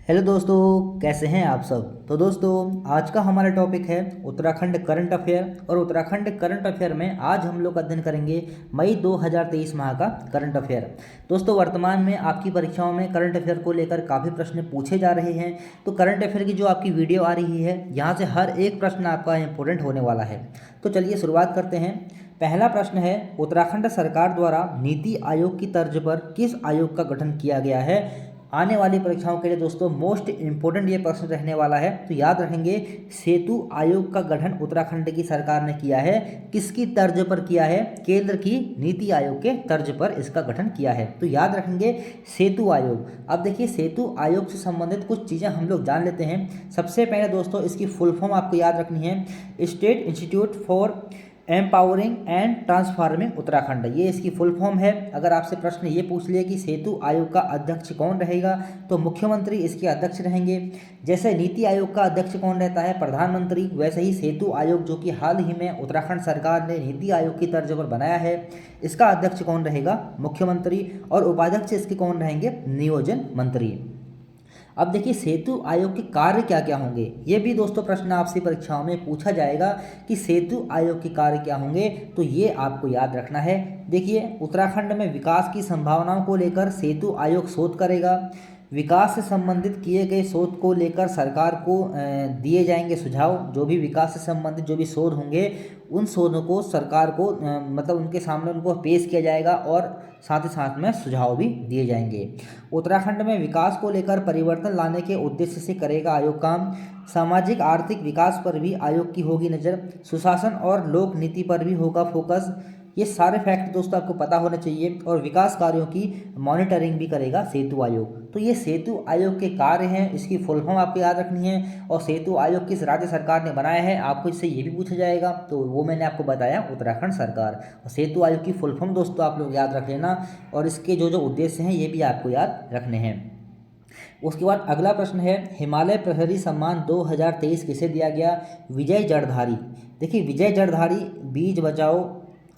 Hello दोस्तों, कैसे हैं आप सब। तो दोस्तों, आज का हमारा टॉपिक है उत्तराखंड करंट अफेयर। और उत्तराखंड करंट अफेयर में आज हम लोग अध्ययन करेंगे मई 2023 माह का करंट अफेयर। दोस्तों, वर्तमान में आपकी परीक्षाओं में करंट अफेयर को लेकर काफ़ी प्रश्न पूछे जा रहे हैं। तो करंट अफेयर की जो आपकी वीडियो आ रही है, यहाँ से हर एक प्रश्न आपका इंपॉर्टेंट होने वाला है। तो चलिए शुरुआत करते हैं। पहला प्रश्न है, उत्तराखंड सरकार द्वारा नीति आयोग की तर्ज पर किस आयोग का गठन किया गया है। आने वाली परीक्षाओं के लिए दोस्तों मोस्ट इंपोर्टेंट ये प्रश्न रहने वाला है। तो याद रखेंगे, सेतु आयोग का गठन उत्तराखंड की सरकार ने किया है। किसकी तर्ज पर किया है? केंद्र की नीति आयोग के तर्ज पर इसका गठन किया है। तो याद रखेंगे सेतु आयोग। अब देखिए, सेतु आयोग से संबंधित कुछ चीज़ें हम लोग जान लेते हैं। सबसे पहले दोस्तों इसकी फुल फॉर्म आपको याद रखनी है, state institute for empowering and transforming Uttarakhand, ये इसकी फुल फॉर्म है। अगर आपसे प्रश्न ये पूछ लिया कि सेतु आयोग का अध्यक्ष कौन रहेगा, तो मुख्यमंत्री इसके अध्यक्ष रहेंगे। जैसे नीति आयोग का अध्यक्ष कौन रहता है? प्रधानमंत्री। वैसे ही सेतु आयोग, जो कि हाल ही में उत्तराखंड सरकार ने नीति आयोग की तर्ज पर बनाया है, इसका अध्यक्ष कौन रहेगा? मुख्यमंत्री। और उपाध्यक्ष इसके कौन रहेंगे? नियोजन मंत्री। अब देखिए, सेतु आयोग के कार्य क्या क्या होंगे, ये भी दोस्तों प्रश्न आपसे परीक्षाओं में पूछा जाएगा कि सेतु आयोग के कार्य क्या होंगे। तो ये आपको याद रखना है। देखिए, उत्तराखंड में विकास की संभावनाओं को लेकर सेतु आयोग शोध करेगा। विकास से संबंधित किए गए शोध को लेकर सरकार को दिए जाएंगे सुझाव। जो भी विकास से संबंधित जो भी शोध होंगे, उन शोधों को सरकार को मतलब उनके सामने उनको पेश किया जाएगा और साथ ही साथ में सुझाव भी दिए जाएंगे। उत्तराखंड में विकास को लेकर परिवर्तन लाने के उद्देश्य से करेगा आयोग काम। सामाजिक आर्थिक विकास पर भी आयोग की होगी नज़र। सुशासन और लोक नीति पर भी होगा फोकस। ये सारे फैक्ट दोस्तों आपको पता होने चाहिए। और विकास कार्यों की मॉनिटरिंग भी करेगा सेतु आयोग। तो ये सेतु आयोग के कार्य हैं, इसकी फुल फॉर्म आपको याद रखनी है। और सेतु आयोग किस राज्य सरकार ने बनाया है, आपको इससे ये भी पूछा जाएगा। तो वो मैंने आपको बताया, उत्तराखंड सरकार। और सेतु आयोग की फुल फॉर्म दोस्तों आप लोग याद रख लेना। और इसके जो जो उद्देश्य हैं, ये भी आपको याद रखने हैं। उसके बाद अगला प्रश्न है, हिमालय प्रहरी सम्मान 2023 किसे दिया गया? विजय जड़धारी। देखिए, विजय जड़धारी बीज बचाओ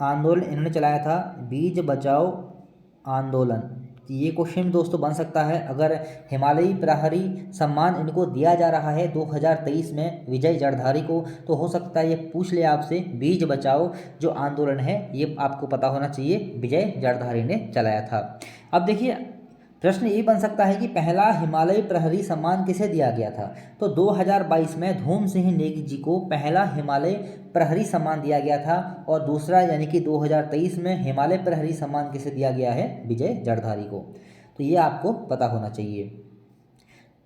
आंदोलन इन्होंने चलाया था, बीज बचाओ आंदोलन। ये क्वेश्चन दोस्तों बन सकता है। अगर हिमालयी प्रहरी सम्मान इनको दिया जा रहा है 2023 में विजय जड़धारी को, तो हो सकता है ये पूछ ले आपसे, बीज बचाओ जो आंदोलन है, ये आपको पता होना चाहिए विजय जड़धारी ने चलाया था। अब देखिए, प्रश्न ये बन सकता है कि पहला हिमालय प्रहरी सम्मान किसे दिया गया था। तो 2022 में धूम सिंह नेगी जी को पहला हिमालय प्रहरी सम्मान दिया गया था। और दूसरा यानी कि 2023 में हिमालय प्रहरी सम्मान किसे दिया गया है? विजय जड़धारी को। तो ये आपको पता होना चाहिए।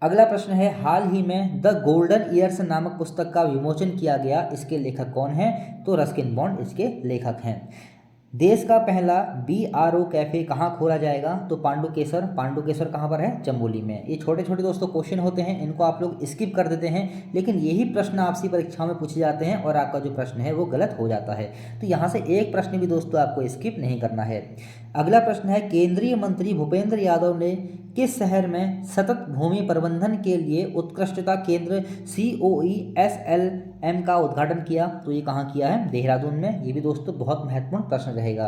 अगला प्रश्न है, हाल ही में द गोल्डन ईयर्स नामक पुस्तक का विमोचन किया गया, इसके लेखक कौन है? तो रस्किन बॉन्ड इसके लेखक हैं। देश का पहला BRO कैफ़े कहाँ खोला जाएगा? तो पांडुकेश्वर। पांडुकेश्वर कहाँ पर है? चमोली में। ये छोटे छोटे दोस्तों क्वेश्चन होते हैं, इनको आप लोग स्किप कर देते हैं, लेकिन यही प्रश्न आपसी परीक्षाओं में पूछे जाते हैं और आपका जो प्रश्न है वो गलत हो जाता है। तो यहाँ से एक प्रश्न भी दोस्तों आपको स्किप नहीं करना है। अगला प्रश्न है, केंद्रीय मंत्री भूपेंद्र यादव ने किस शहर में सतत भूमि प्रबंधन के लिए उत्कृष्टता केंद्र COESLM का उद्घाटन किया? तो ये कहाँ किया है? देहरादून में। ये भी दोस्तों बहुत महत्वपूर्ण प्रश्न रहेगा।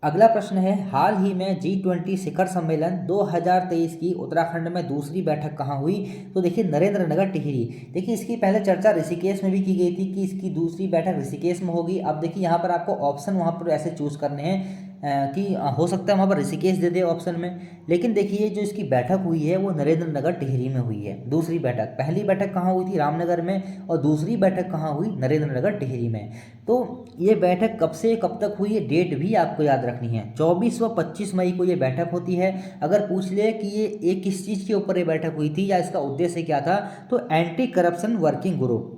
अगला प्रश्न है, हाल ही में G20 शिखर सम्मेलन 2023 की उत्तराखंड में दूसरी बैठक कहाँ हुई? तो देखिए, नरेंद्र नगर टिहरी। देखिए, इसकी पहले चर्चा ऋषिकेश में भी की गई थी कि इसकी दूसरी बैठक ऋषिकेश में होगी। अब देखिए, यहाँ पर आपको ऑप्शन वहाँ पर ऐसे चूज करने हैं कि हो सकता है वहाँ पर ऋषिकेश दे दे ऑप्शन में, लेकिन देखिए जो इसकी बैठक हुई है वो नरेंद्र नगर टिहरी में हुई है। दूसरी बैठक, पहली बैठक कहाँ हुई थी? रामनगर में। और दूसरी बैठक कहाँ हुई? नरेंद्र नगर टिहरी में। तो ये बैठक कब से कब तक हुई है, डेट भी आपको याद रखनी है। 24 व 25 मई को ये बैठक होती है। अगर पूछ ले कि ये किस चीज़ के ऊपर ये बैठक हुई थी या इसका उद्देश्य क्या था, तो एंटी करप्शन वर्किंग ग्रुप।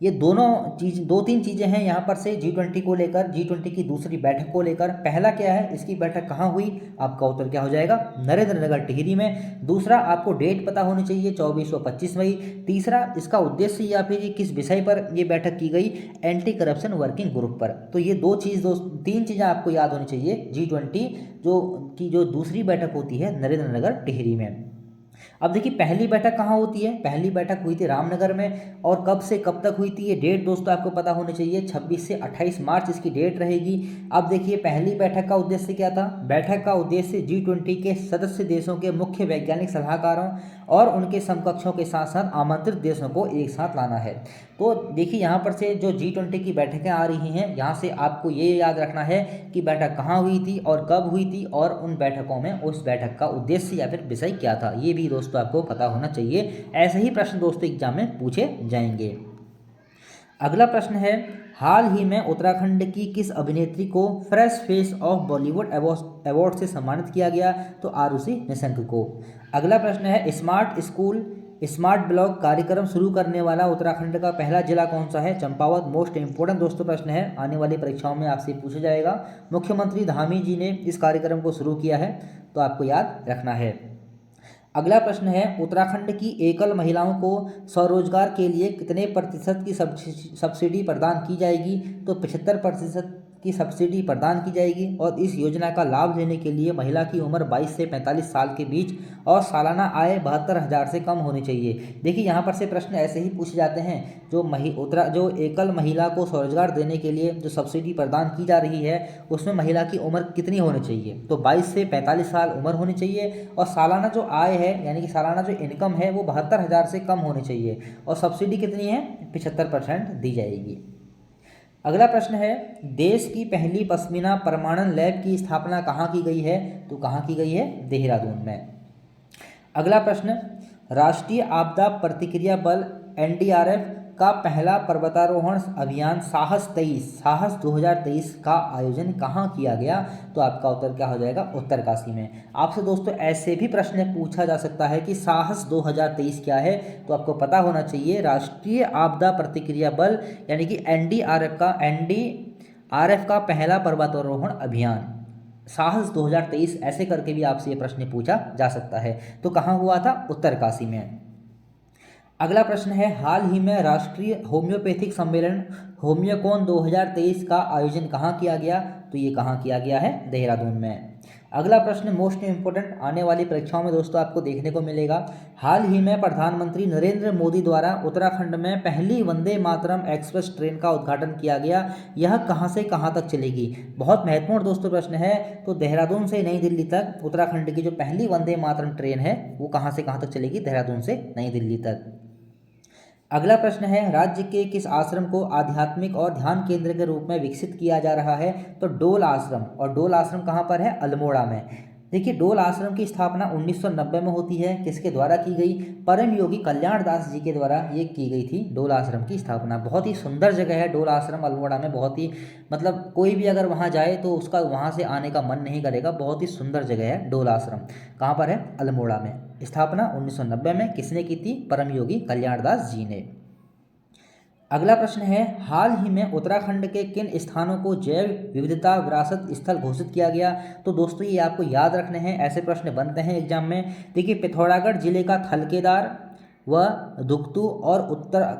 ये दो तीन चीज़ें हैं यहाँ पर से G20 को लेकर, G20 की दूसरी बैठक को लेकर। पहला क्या है, इसकी बैठक कहाँ हुई? आपका उत्तर क्या हो जाएगा? नरेंद्र नगर टिहरी में। दूसरा, आपको डेट पता होनी चाहिए, 24 व 25 मई। तीसरा, इसका उद्देश्य या फिर ये किस विषय पर ये बैठक की गई? एंटी करप्शन वर्किंग ग्रुप पर। तो ये तीन चीज़ें आपको याद होनी चाहिए G20 जो दूसरी बैठक होती है नरेंद्र नगर टिहरी में। अब देखिए पहली बैठक कहाँ होती है, पहली बैठक हुई थी रामनगर में, और कब से कब तक हुई थी ये डेट दोस्तों आपको पता होनी चाहिए, 26 से 28 मार्च इसकी डेट रहेगी। अब देखिए पहली बैठक का उद्देश्य क्या था, बैठक का उद्देश्य G20 के सदस्य देशों के मुख्य वैज्ञानिक सलाहकारों और उनके समकक्षों के साथ साथ आमंत्रित देशों को एक साथ लाना है। तो देखिए यहाँ पर से जो G20 की बैठकें आ रही हैं, यहाँ से आपको ये याद रखना है कि बैठक कहाँ हुई थी और कब हुई थी, और उन बैठकों में उस बैठक का उद्देश्य या फिर विषय क्या था, ये भी दोस्तों आपको पता होना चाहिए। ऐसे ही प्रश्न दोस्तों एग्जाम में पूछे जाएंगे। अगला प्रश्न है, हाल ही में उत्तराखंड की किस अभिनेत्री को fresh face of Bollywood award से सम्मानित किया गया, तो आरुषि निशंक को। अगला प्रश्न है, स्मार्ट स्कूल स्मार्ट ब्लॉक कार्यक्रम शुरू करने वाला उत्तराखंड का पहला जिला कौन सा है, चंपावत। मोस्ट इंपोर्टेंट दोस्तों प्रश्न है, आने वाली परीक्षाओं में आपसे पूछा जाएगा। मुख्यमंत्री धामी जी ने इस कार्यक्रम को शुरू किया है, तो आपको याद रखना है। अगला प्रश्न है, उत्तराखंड की एकल महिलाओं को स्वरोजगार के लिए कितने प्रतिशत की सब्सिडी प्रदान की जाएगी, तो 75% की सब्सिडी प्रदान की जाएगी। और इस योजना का लाभ लेने के लिए महिला की उम्र 22 से 45 साल के बीच और सालाना आय 72,000 से कम होनी चाहिए। देखिए यहाँ पर से प्रश्न ऐसे ही पूछे जाते हैं, जो एकल महिला को स्वरोजगार देने के लिए जो सब्सिडी प्रदान की जा रही है, उसमें महिला की उम्र कितनी होनी चाहिए, तो 22 से 45 साल उम्र होनी चाहिए, और सालाना जो आय है यानी कि सालाना जो इनकम है वो 72,000 से कम होनी चाहिए, और सब्सिडी कितनी है, 75% दी जाएगी। अगला प्रश्न है, देश की पहली पश्मीना प्रमाणन लैब की स्थापना कहाँ की गई है, तो कहाँ की गई है, देहरादून में। अगला प्रश्न, राष्ट्रीय आपदा प्रतिक्रिया बल NDRF का पहला पर्वतारोहण अभियान साहस 2023 का आयोजन कहाँ किया गया, तो आपका उत्तर क्या हो जाएगा, उत्तरकाशी में। आपसे दोस्तों ऐसे भी प्रश्न पूछा जा सकता है कि साहस 2023 क्या है, तो आपको पता होना चाहिए राष्ट्रीय आपदा प्रतिक्रिया बल यानी कि NDRF का पहला पर्वतारोहण अभियान साहस 2023 ऐसे करके भी आपसे ये प्रश्न पूछा जा सकता है। तो कहाँ हुआ था, उत्तरकाशी में। अगला प्रश्न है, हाल ही में राष्ट्रीय होम्योपैथिक सम्मेलन होम्योकॉन 2023 का आयोजन कहाँ किया गया, तो ये कहाँ किया गया है, देहरादून में। अगला प्रश्न मोस्ट इंपोर्टेंट, आने वाली परीक्षाओं में दोस्तों आपको देखने को मिलेगा। हाल ही में प्रधानमंत्री नरेंद्र मोदी द्वारा उत्तराखंड में पहली वंदे मातरम एक्सप्रेस ट्रेन का उद्घाटन किया गया, यह कहां से कहां तक चलेगी। बहुत महत्वपूर्ण दोस्तों प्रश्न है। तो देहरादून से नई दिल्ली तक उत्तराखंड की जो पहली वंदे मातरम ट्रेन है वो कहां से कहां तक चलेगी, देहरादून से नई दिल्ली तक। अगला प्रश्न है, राज्य के किस आश्रम को आध्यात्मिक और ध्यान केंद्र के रूप में विकसित किया जा रहा है, तो डोल आश्रम। और डोल आश्रम कहाँ पर है, अल्मोड़ा में। देखिए डोल आश्रम की स्थापना 1990 में होती है, किसके द्वारा की गई, परम योगी कल्याण दास जी के द्वारा ये की गई थी डोल आश्रम की स्थापना। बहुत ही सुंदर जगह है डोल आश्रम अल्मोड़ा में, बहुत ही मतलब कोई भी अगर वहाँ जाए तो उसका वहाँ से आने का मन नहीं करेगा, बहुत ही सुंदर जगह है डोल आश्रम। कहाँ पर है, अल्मोड़ा में। स्थापना 1990 में किसने की थी, परम योगी कल्याण दास जी ने। अगला प्रश्न है, हाल ही में उत्तराखंड के किन स्थानों को जैव विविधता विरासत स्थल घोषित किया गया, तो दोस्तों ये आपको याद रखने हैं, ऐसे प्रश्न बनते हैं एग्जाम में। देखिए पिथौरागढ़ जिले का थलकेदार व दुगतू और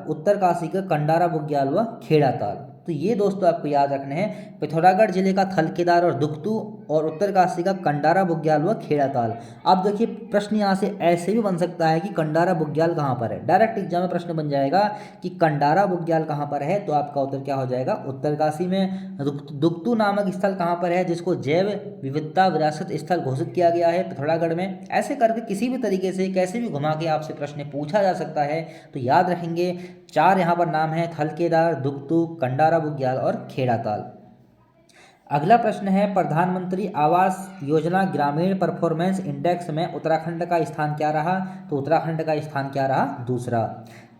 उत्तरकाशी का कंडारा बुग्याल व खेड़ाताल, तो ये दोस्तों आपको याद रखने हैं। पिथौरागढ़ जिले का थलकेदार और दुगतू और उत्तरकाशी का कंडारा बुग्याल व खेड़ाताल। अब देखिए प्रश्न यहाँ से ऐसे भी बन सकता है कि कंडारा बुग्याल कहाँ पर है, डायरेक्ट एग्जाम में प्रश्न बन जाएगा कि कंडारा बुग्याल कहाँ पर है, तो आपका उत्तर क्या हो जाएगा, उत्तरकाशी में। दुगतू नामक स्थल कहाँ पर है, जिसको जैव विविधता विरासत स्थल घोषित किया गया है, पिथौरागढ़ में। ऐसे करके किसी भी तरीके से कैसे भी घुमा के आपसे प्रश्न पूछा जा सकता है, तो याद रखेंगे। 4 यहाँ पर नाम है, थलकेदार, दुगतू, कंडारा बुग्याल और खेड़ाताल। अगला प्रश्न है, प्रधानमंत्री आवास योजना ग्रामीण परफॉर्मेंस इंडेक्स में उत्तराखंड का स्थान क्या रहा, तो उत्तराखंड का स्थान क्या रहा, दूसरा।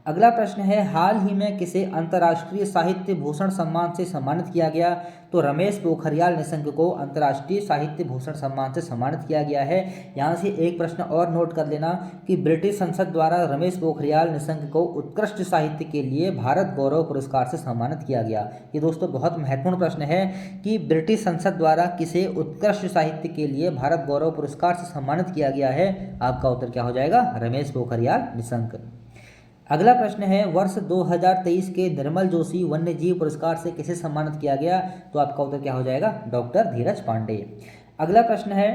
अगला प्रश्न है, हाल ही में किसे अंतर्राष्ट्रीय साहित्य भूषण सम्मान से सम्मानित किया गया, तो रमेश पोखरियाल निशंक को अंतर्राष्ट्रीय साहित्य भूषण सम्मान से सम्मानित किया गया है। यहाँ से एक प्रश्न और नोट कर लेना कि ब्रिटिश संसद द्वारा रमेश पोखरियाल निशंक को उत्कृष्ट साहित्य के लिए भारत गौरव पुरस्कार से सम्मानित किया गया। ये दोस्तों बहुत महत्वपूर्ण प्रश्न है कि ब्रिटिश संसद द्वारा किसे उत्कृष्ट साहित्य के लिए भारत गौरव पुरस्कार से सम्मानित किया गया है, आपका उत्तर क्या हो जाएगा, रमेश पोखरियाल निशंक। अगला प्रश्न है, वर्ष 2023 के निर्मल जोशी वन्यजीव पुरस्कार से किसे सम्मानित किया गया, तो आपका उत्तर क्या हो जाएगा, डॉक्टर धीरज पांडे। अगला प्रश्न है,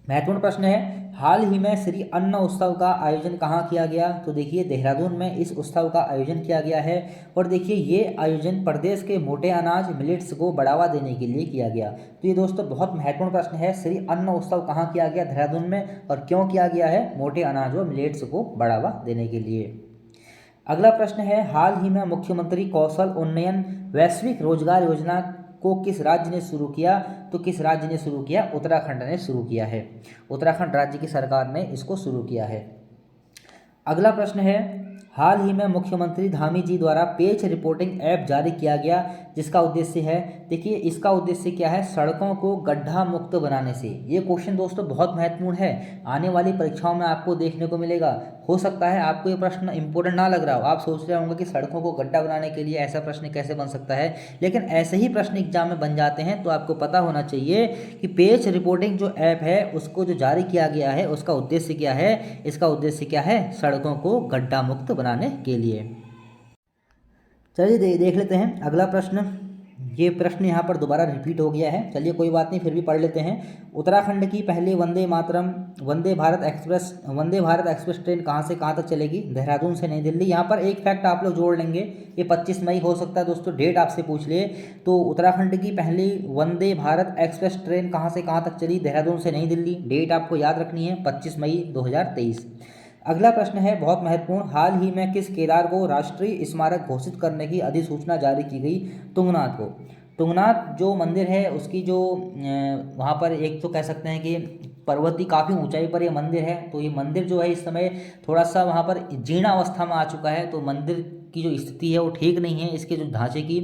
महत्वपूर्ण प्रश्न है, हाल ही में श्री अन्न उत्सव का आयोजन कहाँ किया गया? तो देखिए देहरादून में इस उत्सव का आयोजन किया गया है। और देखिए ये आयोजन प्रदेश के मोटे अनाज मिलेट्स को बढ़ावा देने के लिए किया गया। तो ये दोस्तों बहुत महत्वपूर्ण प्रश्न है, श्री अन्न उत्सव कहाँ किया गया? देहरादून में। और क्यों किया गया है? मोटे अनाज व मिलेट्स को बढ़ावा देने के लिए। अगला प्रश्न है, हाल ही में मुख्यमंत्री कौशल उन्नयन वैश्विक रोजगार योजना को किस राज्य ने शुरू किया? तो किस राज्य ने शुरू किया? उत्तराखंड ने शुरू किया है। उत्तराखंड राज्य की सरकार ने इसको शुरू किया है। अगला प्रश्न है, हाल ही में मुख्यमंत्री धामी जी द्वारा पेज रिपोर्टिंग ऐप जारी किया गया, जिसका उद्देश्य है, देखिए इसका उद्देश्य क्या है? सड़कों को गड्ढा मुक्त बनाने से। ये क्वेश्चन दोस्तों बहुत महत्वपूर्ण है, आने वाली परीक्षाओं में आपको देखने को मिलेगा। हो सकता है आपको ये प्रश्न इंपॉर्टेंट ना लग रहा हो, आप सोच रहे होंगे कि सड़कों को गड्ढा बनाने के लिए ऐसा प्रश्न कैसे बन सकता है, लेकिन ऐसे ही प्रश्न एग्जाम में बन जाते हैं। तो आपको पता होना चाहिए कि पेज रिपोर्टिंग जो ऐप है उसको जो जारी किया गया है उसका उद्देश्य क्या है? इसका उद्देश्य क्या है? सड़कों को गड्ढा मुक्त बनाने के लिए। चलिए देख लेते हैं अगला प्रश्न। ये प्रश्न यहाँ पर दोबारा रिपीट हो गया है, चलिए कोई बात नहीं, फिर भी पढ़ लेते हैं। उत्तराखंड की पहली वंदे भारत एक्सप्रेस ट्रेन कहाँ से कहाँ तक चलेगी? देहरादून से नई दिल्ली। यहाँ पर एक फैक्ट आप लोग जोड़ लेंगे, ये 25 मई हो सकता है दोस्तों, डेट आपसे पूछ ले। तो उत्तराखंड की पहली वंदे भारत एक्सप्रेस ट्रेन कहाँ से कहाँ तक चली? देहरादून से नई दिल्ली। डेट आपको याद रखनी है, 25 मई 2023। अगला प्रश्न है बहुत महत्वपूर्ण, हाल ही में किस केदार को राष्ट्रीय स्मारक घोषित करने की अधिसूचना जारी की गई? तुंगनाथ को। तुंगनाथ जो मंदिर है उसकी जो वहाँ पर एक तो कह सकते हैं कि पर्वतीय काफ़ी ऊंचाई पर ये मंदिर है। तो ये मंदिर जो है इस समय थोड़ा सा वहाँ पर जीर्णावस्था में आ चुका है, तो मंदिर की जो स्थिति है वो ठीक नहीं है इसके जो ढांचे की,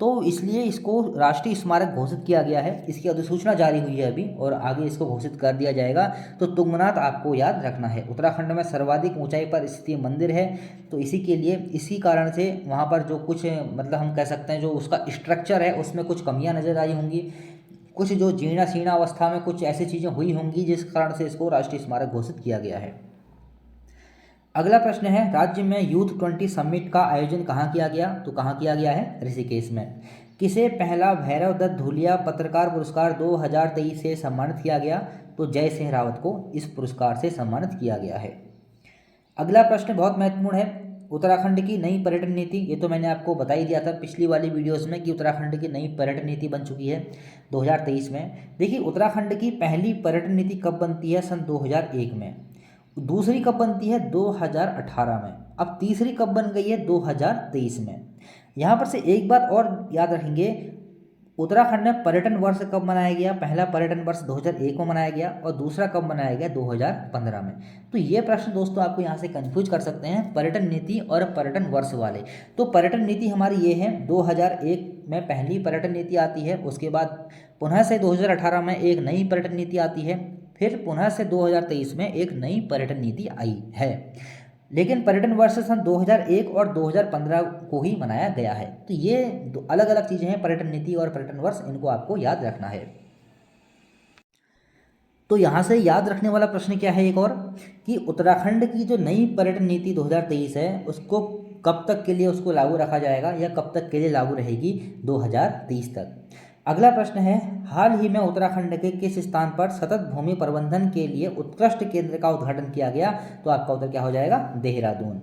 तो इसलिए इसको राष्ट्रीय स्मारक घोषित किया गया है। इसकी अधिसूचना जारी हुई है अभी और आगे इसको घोषित कर दिया जाएगा। तो तुंगनाथ आपको याद रखना है, उत्तराखंड में सर्वाधिक ऊंचाई पर स्थित मंदिर है। तो इसी के लिए इसी कारण से वहाँ पर जो कुछ मतलब हम कह सकते हैं जो उसका स्ट्रक्चर है उसमें कुछ कमियाँ नज़र आई होंगी, कुछ जो जीर्ण शीर्ण अवस्था में कुछ ऐसी चीज़ें हुई होंगी जिस कारण से इसको राष्ट्रीय स्मारक घोषित किया गया है। अगला प्रश्न है, राज्य में यूथ 20 समिट का आयोजन कहाँ किया गया? तो कहाँ किया गया है? ऋषिकेश में। किसे पहला भैरव दत्त धूलिया पत्रकार पुरस्कार 2023 से सम्मानित किया गया? तो जय सिंह रावत को इस पुरस्कार से सम्मानित किया गया है। अगला प्रश्न बहुत महत्वपूर्ण है, उत्तराखंड की नई पर्यटन नीति। ये तो मैंने आपको बता ही दिया था पिछली वाली वीडियोस में कि उत्तराखंड की नई पर्यटन नीति बन चुकी है 2023 में। देखिए उत्तराखंड की पहली पर्यटन नीति कब बनती है? सन 2001 में। दूसरी कब बनती है? 2018 में। अब तीसरी कब बन गई है? 2023 में। यहाँ पर से एक बात और याद रखेंगे, उत्तराखंड में पर्यटन वर्ष कब मनाया गया? पहला पर्यटन वर्ष 2001 में मनाया गया और दूसरा कब मनाया गया? 2015 में। तो ये प्रश्न दोस्तों आपको यहाँ से कंफ्यूज कर सकते हैं, पर्यटन नीति और पर्यटन वर्ष वाले। तो पर्यटन नीति हमारी ये है, 2001 में पहली पर्यटन नीति आती है, उसके बाद पुनः से 2018 में एक नई पर्यटन नीति आती है, फिर पुनः से 2023 में एक नई पर्यटन नीति आई है। लेकिन पर्यटन वर्ष सन 2001 और 2015 को ही मनाया गया है। तो ये अलग अलग चीज़ें हैं, पर्यटन नीति और पर्यटन वर्ष, इनको आपको याद रखना है। तो यहाँ से याद रखने वाला प्रश्न क्या है एक और, कि उत्तराखंड की जो नई पर्यटन नीति 2023 है उसको कब तक के लिए उसको लागू रखा जाएगा या कब तक के लिए लागू रहेगी? 2030 तक। अगला प्रश्न है, हाल ही में उत्तराखंड के किस स्थान पर सतत भूमि प्रबंधन के लिए उत्कृष्ट केंद्र का उद्घाटन किया गया? तो आपका उत्तर क्या हो जाएगा? देहरादून।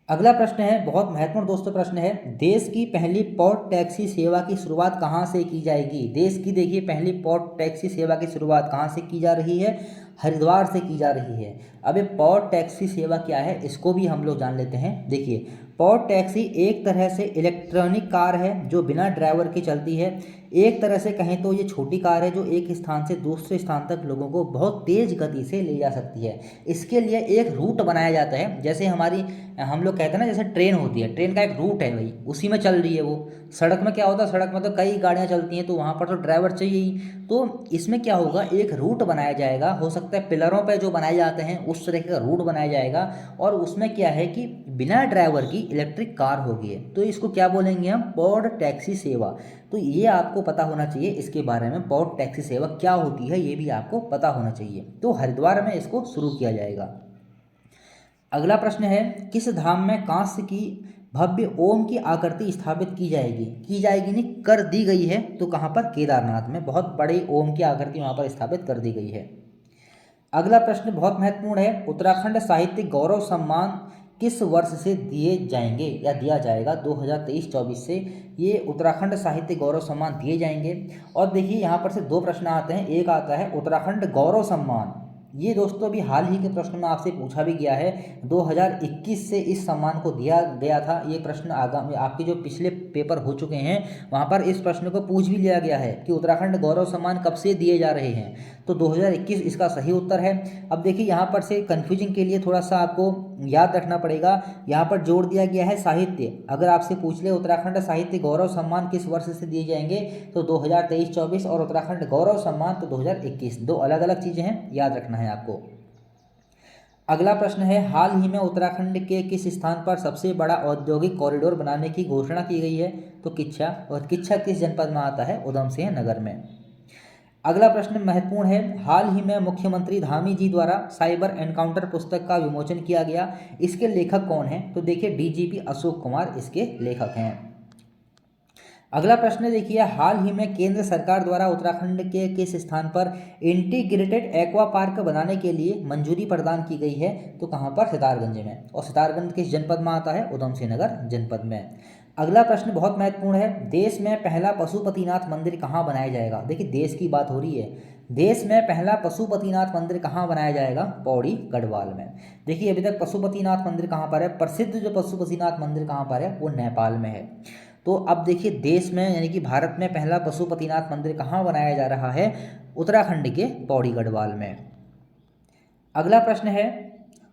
अगला प्रश्न है बहुत महत्वपूर्ण दोस्तों प्रश्न है, देश की पहली पॉड टैक्सी सेवा की शुरुआत कहाँ से की जाएगी? देश की देखिए पहली पॉड टैक्सी सेवा की शुरुआत कहाँ से की जा रही है? हरिद्वार से की जा रही है। अब ये पॉड टैक्सी सेवा क्या है इसको भी हम लोग जान लेते हैं। देखिए पॉड टैक्सी एक तरह से इलेक्ट्रॉनिक कार है जो बिना ड्राइवर की चलती है। एक तरह से कहें तो ये छोटी कार है जो एक स्थान से दूसरे स्थान तक लोगों को बहुत तेज़ गति से ले जा सकती है। इसके लिए एक रूट बनाया जाता है, जैसे हमारी हम लोग कहते हैं ना जैसे ट्रेन होती है, ट्रेन का एक रूट है भाई, उसी में चल रही है वो। सड़क में क्या होता है, सड़क में तो कई गाड़ियाँ चलती हैं तो वहाँ पर तो ड्राइवर चाहिए ही। तो इसमें क्या होगा, एक रूट बनाया जाएगा, हो सकता है पिलरों पर जो बनाए जाते हैं उस तरह का रूट बनाया जाएगा, और उसमें क्या है कि बिना ड्राइवर की इलेक्ट्रिक कार होगी। तो इसको क्या बोलेंगे हम? पॉड टैक्सी सेवा। तो ये आपको पता होना चाहिए इसके बारे में, पॉड टैक्सी सेवा क्या होती है ये भी आपको पता होना चाहिए। तो हरिद्वार में इसको शुरू किया जाएगा। अगला प्रश्न है, किस धाम में कांस्य की भव्य ओम की आकृति स्थापित की जाएगी नहीं, कर दी गई है। तो कहाँ पर? केदारनाथ में बहुत बड़े ओम की आकृति वहाँ पर स्थापित कर दी गई है। अगला प्रश्न बहुत महत्वपूर्ण है, उत्तराखंड साहित्य गौरव सम्मान किस वर्ष से दिए जाएंगे या दिया जाएगा? 2023-24 से ये उत्तराखंड साहित्य गौरव सम्मान दिए जाएंगे। और देखिए यहाँ पर से दो प्रश्न आते हैं, एक आता है उत्तराखंड गौरव सम्मान, ये दोस्तों अभी हाल ही के प्रश्न में आपसे पूछा भी गया है, 2021 से इस सम्मान को दिया गया था। ये प्रश्न आगामी आपके जो पिछले पेपर हो चुके हैं वहाँ पर इस प्रश्न को पूछ भी लिया गया है कि उत्तराखंड गौरव सम्मान कब से दिए जा रहे हैं। तो 2021 इसका सही उत्तर है। अब देखिए यहाँ पर से कन्फ्यूजिंग के लिए थोड़ा सा आपको याद रखना पड़ेगा, यहाँ पर जोड़ दिया गया है साहित्य। अगर आपसे पूछ ले उत्तराखंड साहित्य गौरव सम्मान किस वर्ष से दिए जाएंगे तो 2023-24, और उत्तराखंड गौरव सम्मान तो 2021, दो अलग अलग चीज़ें हैं, याद रखना है आपको। अगला प्रश्न है, हाल ही में उत्तराखंड के किस स्थान पर सबसे बड़ा औद्योगिक कॉरिडोर बनाने की घोषणा की गई है? तो किच्छा, और किच्छा किस जनपद में आता है? उधम सिंह नगर में। अगला प्रश्न महत्वपूर्ण है, हाल ही में मुख्यमंत्री धामी जी द्वारा साइबर एनकाउंटर पुस्तक का विमोचन किया गया, इसके लेखक कौन हैं? तो देखिए डीजीपी अशोक कुमार इसके लेखक हैं। अगला प्रश्न देखिए, हाल ही में केंद्र सरकार द्वारा उत्तराखंड के किस स्थान पर इंटीग्रेटेड एक्वा पार्क बनाने के लिए मंजूरी प्रदान की गई है? तो कहाँ पर? सितारगंज में। और सितारगंज किस जनपद में आता है? उधम सिंह नगर जनपद में। अगला प्रश्न बहुत महत्वपूर्ण है, देश में पहला पशुपतिनाथ मंदिर कहाँ बनाया जाएगा? देखिए देश की बात हो रही है, देश में पहला पशुपतिनाथ मंदिर कहाँ बनाया जाएगा? पौड़ी गढ़वाल में। देखिए अभी तक पशुपतिनाथ मंदिर कहाँ पर है? प्रसिद्ध जो पशुपतिनाथ मंदिर कहाँ पर है? वो नेपाल में है। तो अब देखिए देश में यानी कि भारत में पहला पशुपतिनाथ मंदिर कहाँ बनाया जा रहा है? उत्तराखंड के पौड़ी गढ़वाल में। अगला प्रश्न है,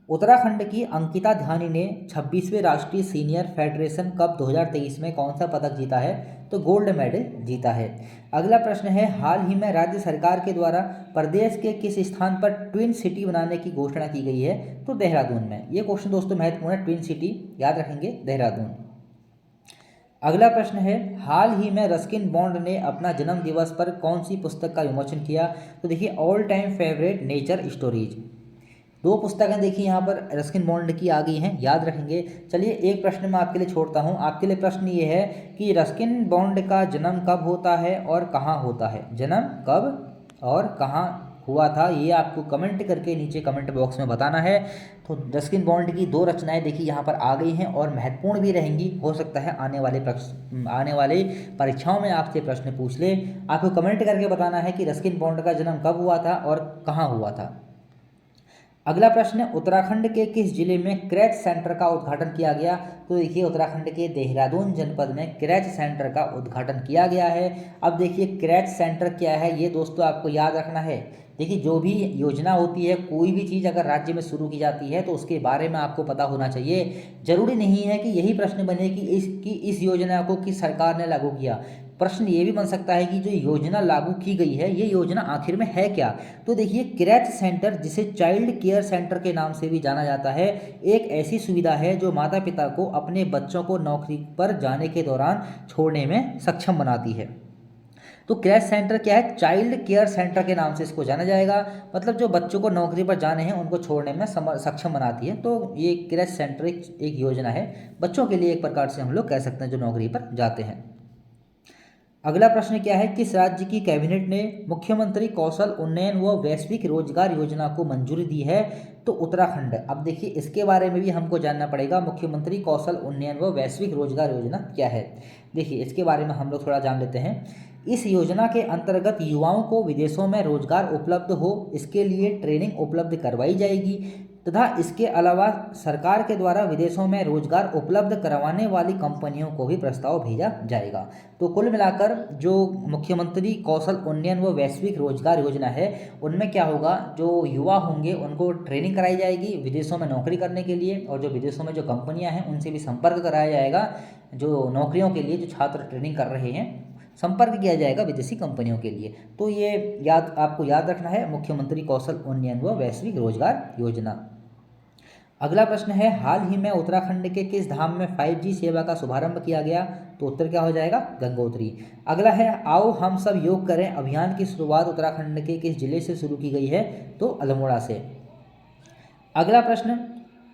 उत्तराखंड की अंकिता ध्यानी ने 26वें राष्ट्रीय सीनियर फेडरेशन कप 2023 में कौन सा पदक जीता है? तो गोल्ड मेडल जीता है। अगला प्रश्न है, हाल ही में राज्य सरकार के द्वारा प्रदेश के किस स्थान पर ट्विन सिटी बनाने की घोषणा की गई है? तो देहरादून में। ये क्वेश्चन दोस्तों महत्वपूर्ण है, ट्विन सिटी याद रखेंगे, देहरादून। अगला प्रश्न है, हाल ही में रस्किन बॉन्ड ने अपना जन्म दिवस पर कौन सी पुस्तक का विमोचन किया? तो देखिए all time favourite nature stories. दो पुस्तकें देखिए यहाँ पर रस्किन बॉन्ड की आ गई हैं, याद रखेंगे। चलिए एक प्रश्न मैं आपके लिए छोड़ता हूँ, आपके लिए प्रश्न ये है कि रस्किन बॉन्ड का जन्म कब होता है और कहाँ होता है? जन्म कब और कहाँ हुआ था, ये आपको कमेंट करके नीचे कमेंट बॉक्स में बताना है। तो रस्किन बॉन्ड की दो रचनाएं देखिए यहाँ पर आ गई हैं और महत्वपूर्ण भी रहेंगी, हो सकता है आने वाले परीक्षाओं में आपसे प्रश्न पूछ ले। आपको कमेंट करके बताना है कि रस्किन बॉन्ड का जन्म कब हुआ था और कहाँ हुआ था। अगला प्रश्न, उत्तराखंड के किस जिले में क्रैच सेंटर का उद्घाटन किया गया? तो देखिए उत्तराखंड के देहरादून जनपद में क्रैच सेंटर का उद्घाटन किया गया है। अब देखिए क्रैच सेंटर क्या है, ये दोस्तों आपको याद रखना है। देखिए जो भी योजना होती है, कोई भी चीज़ अगर राज्य में शुरू की जाती है तो उसके बारे में आपको पता होना चाहिए। जरूरी नहीं है कि यही प्रश्न बने कि इस योजना को किस सरकार ने लागू किया। प्रश्न ये भी बन सकता है कि जो योजना लागू की गई है ये योजना आखिर में है क्या? तो देखिए क्रैच सेंटर, जिसे चाइल्ड केयर सेंटर के नाम से भी जाना जाता है, एक ऐसी सुविधा है जो माता पिता को अपने बच्चों को नौकरी पर जाने के दौरान छोड़ने में सक्षम बनाती है। तो क्रैच सेंटर क्या है? चाइल्ड केयर सेंटर के नाम से इसको जाना जाएगा, मतलब जो बच्चों को नौकरी पर जाने हैं उनको छोड़ने में सक्षम बनाती है। तो ये क्रैच सेंटर एक योजना है बच्चों के लिए, एक प्रकार से हम लोग कह सकते हैं जो नौकरी पर जाते हैं। अगला प्रश्न क्या है, किस राज्य की कैबिनेट ने मुख्यमंत्री कौशल उन्नयन व वैश्विक रोजगार योजना को मंजूरी दी है? तो उत्तराखंड। अब देखिए इसके बारे में भी हमको जानना पड़ेगा, मुख्यमंत्री कौशल उन्नयन व वैश्विक रोजगार योजना क्या है। देखिए इसके बारे में हम लोग थोड़ा जान लेते हैं। इस योजना के अंतर्गत युवाओं को विदेशों में रोजगार उपलब्ध हो, इसके लिए ट्रेनिंग उपलब्ध करवाई जाएगी तथा इसके अलावा सरकार के द्वारा विदेशों में रोजगार उपलब्ध करवाने वाली कंपनियों को भी प्रस्ताव भेजा जाएगा। तो कुल मिलाकर जो मुख्यमंत्री कौशल उन्नयन व वैश्विक रोजगार योजना है उनमें क्या होगा, जो युवा होंगे उनको ट्रेनिंग कराई जाएगी विदेशों में नौकरी करने के लिए, और जो विदेशों में जो कंपनियां हैं उनसे भी संपर्क कराया जाएगा। जो नौकरियों के लिए जो छात्र ट्रेनिंग कर रहे हैं संपर्क किया जाएगा विदेशी कंपनियों के लिए। तो ये आपको याद रखना है, मुख्यमंत्री कौशल उन्नयन व वैश्विक रोजगार योजना। अगला प्रश्न है, हाल ही में उत्तराखंड के किस धाम में 5G सेवा का शुभारंभ किया गया? तो उत्तर क्या हो जाएगा? गंगोत्री। अगला है, आओ हम सब योग करें अभियान की शुरुआत उत्तराखंड के किस जिले से शुरू की गई है? तो अल्मोड़ा से। अगला प्रश्न,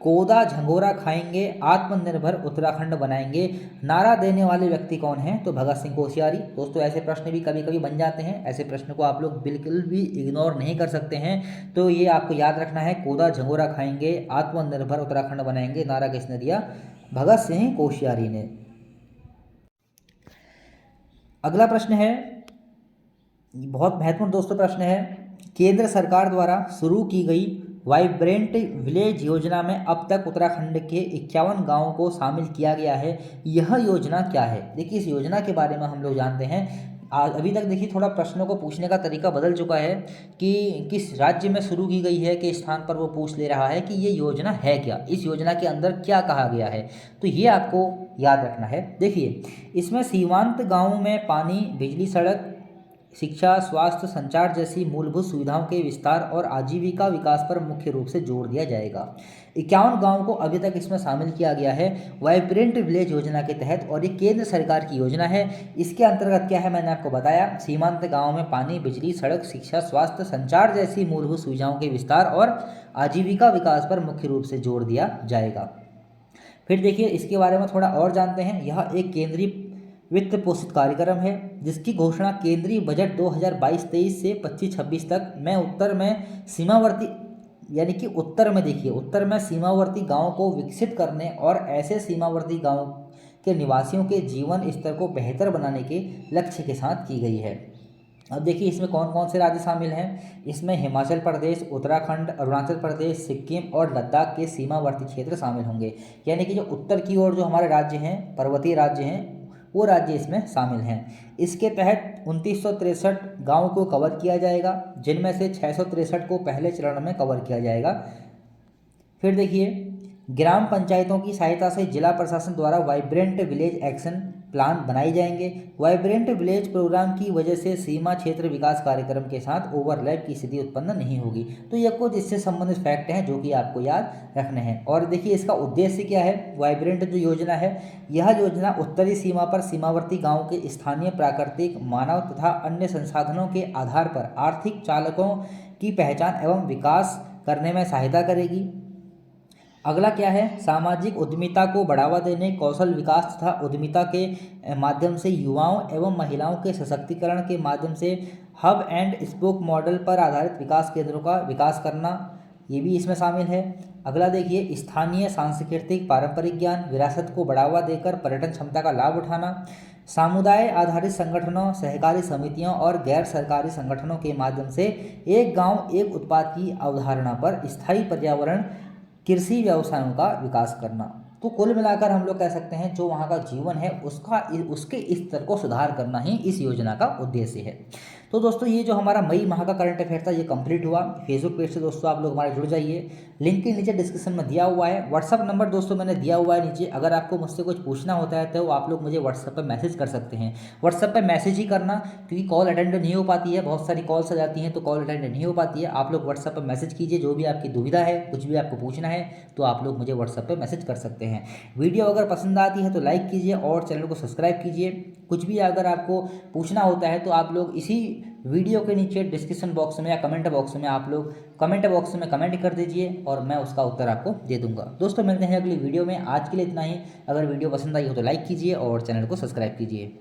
कोदा झंगोरा खाएंगे, आत्मनिर्भर उत्तराखंड बनाएंगे, नारा देने वाले व्यक्ति कौन हैं? तो भगत सिंह कोश्यारी। दोस्तों ऐसे प्रश्न भी कभी कभी बन जाते हैं, ऐसे प्रश्न को आप लोग बिल्कुल भी इग्नोर नहीं कर सकते हैं। तो ये आपको याद रखना है, कोदा झंगोरा खाएंगे, आत्मनिर्भर उत्तराखंड बनाएंगे, नारा किसने दिया? भगत सिंह कोश्यारी ने। अगला प्रश्न है, बहुत महत्वपूर्ण दोस्तों प्रश्न है, केंद्र सरकार द्वारा शुरू की गई वाइब्रेंट विलेज योजना में अब तक उत्तराखंड के 51 गांवों को शामिल किया गया है। यह योजना क्या है? देखिए इस योजना के बारे में हम लोग जानते हैं। अभी तक देखिए थोड़ा प्रश्नों को पूछने का तरीका बदल चुका है कि किस राज्य में शुरू की गई है के स्थान पर वो पूछ ले रहा है कि ये योजना है क्या, इस योजना के अंदर क्या कहा गया है। तो ये आपको याद रखना है। देखिए इसमें सीमांत गाँवों में पानी, बिजली, सड़क, शिक्षा, स्वास्थ्य, संचार जैसी मूलभूत सुविधाओं के विस्तार और आजीविका विकास पर मुख्य रूप से जोर दिया जाएगा। 51 गाँव को अभी तक इसमें शामिल किया गया है वाइब्रेंट विलेज योजना के तहत, और ये केंद्र सरकार की योजना है। इसके अंतर्गत क्या है मैंने आपको बताया, सीमांत गाँव में पानी, बिजली, सड़क, शिक्षा, स्वास्थ्य, संचार जैसी मूलभूत सुविधाओं के विस्तार और आजीविका विकास पर मुख्य रूप से जोर दिया जाएगा। फिर देखिए इसके बारे में थोड़ा और जानते हैं। यह एक केंद्रीय वित्त पोषित कार्यक्रम है जिसकी घोषणा केंद्रीय बजट 2022-23 से 25-26 तक में उत्तर में सीमावर्ती, यानी कि उत्तर में देखिए उत्तर में सीमावर्ती गांवों को विकसित करने और ऐसे सीमावर्ती गांवों के निवासियों के जीवन स्तर को बेहतर बनाने के लक्ष्य के साथ की गई है। अब देखिए इसमें कौन कौन से राज्य शामिल हैं। इसमें हिमाचल प्रदेश, उत्तराखंड, अरुणाचल प्रदेश, सिक्किम और लद्दाख के सीमावर्ती क्षेत्र शामिल होंगे। यानी कि जो उत्तर की ओर जो हमारे राज्य हैं, पर्वतीय राज्य हैं, वो राज्य इसमें शामिल हैं। इसके तहत 2963 गाँव को कवर किया जाएगा, जिनमें से 663 को पहले चरण में कवर किया जाएगा। फिर देखिए ग्राम पंचायतों की सहायता से जिला प्रशासन द्वारा वाइब्रेंट विलेज एक्शन प्लान बनाए जाएंगे। वाइब्रेंट विलेज प्रोग्राम की वजह से सीमा क्षेत्र विकास कार्यक्रम के साथ ओवरलैप की स्थिति उत्पन्न नहीं होगी। तो ये कुछ इससे संबंधित फैक्ट हैं जो कि आपको याद रखने हैं। और देखिए इसका उद्देश्य क्या है, वाइब्रेंट जो योजना है, यह योजना उत्तरी सीमा पर सीमावर्ती गाँव के स्थानीय प्राकृतिक, मानव तथा अन्य संसाधनों के आधार पर आर्थिक चालकों की पहचान एवं विकास करने में सहायता करेगी। अगला क्या है, सामाजिक उद्यमिता को बढ़ावा देने, कौशल विकास तथा उद्यमिता के माध्यम से युवाओं एवं महिलाओं के सशक्तिकरण के माध्यम से हब एंड स्पोक मॉडल पर आधारित विकास केंद्रों का विकास करना, ये भी इसमें शामिल है। अगला देखिए स्थानीय सांस्कृतिक पारंपरिक ज्ञान विरासत को बढ़ावा देकर पर्यटन क्षमता का लाभ उठाना, समुदाय आधारित संगठनों, सहकारी समितियों और गैर सरकारी संगठनों के माध्यम से एक गाँव एक उत्पाद की अवधारणा पर स्थायी पर्यावरण कृषि व्यवसायों का विकास करना। तो कुल मिलाकर हम लोग कह सकते हैं जो वहाँ का जीवन है उसके स्तर को सुधार करना ही इस योजना का उद्देश्य है। तो दोस्तों ये जो हमारा मई माह का करंट अफेयर था ये कंप्लीट हुआ। फेसबुक पेज से दोस्तों आप लोग हमारे जुड़ जाइए, लिंक के नीचे डिस्क्रिप्शन में दिया हुआ है। व्हाट्सअप नंबर दोस्तों मैंने दिया हुआ है नीचे, अगर आपको मुझसे कुछ पूछना होता है तो आप लोग मुझे व्हाट्सअप पर मैसेज कर सकते हैं। व्हाट्सअप पर मैसेज ही करना, क्योंकि कॉल अटेंड नहीं हो पाती है, बहुत सारी कॉल्स आ जाती हैं तो कॉल अटेंड नहीं हो पाती है। आप लोग व्हाट्सअप पर मैसेज कीजिए, जो भी आपकी दुविधा है, कुछ भी आपको पूछना है तो आप लोग मुझे व्हाट्सअप पर मैसेज कर सकते हैं। वीडियो अगर पसंद आती है तो लाइक कीजिए और चैनल को सब्सक्राइब कीजिए। कुछ भी अगर आपको पूछना होता है तो आप लोग इसी वीडियो के नीचे डिस्क्रिप्शन बॉक्स में या कमेंट बॉक्स में आप लोग कमेंट बॉक्स में कमेंट कर दीजिए और मैं उसका उत्तर आपको दे दूंगा। दोस्तों मिलते हैं अगली वीडियो में, आज के लिए इतना ही। अगर वीडियो पसंद आई हो तो लाइक कीजिए और चैनल को सब्सक्राइब कीजिए।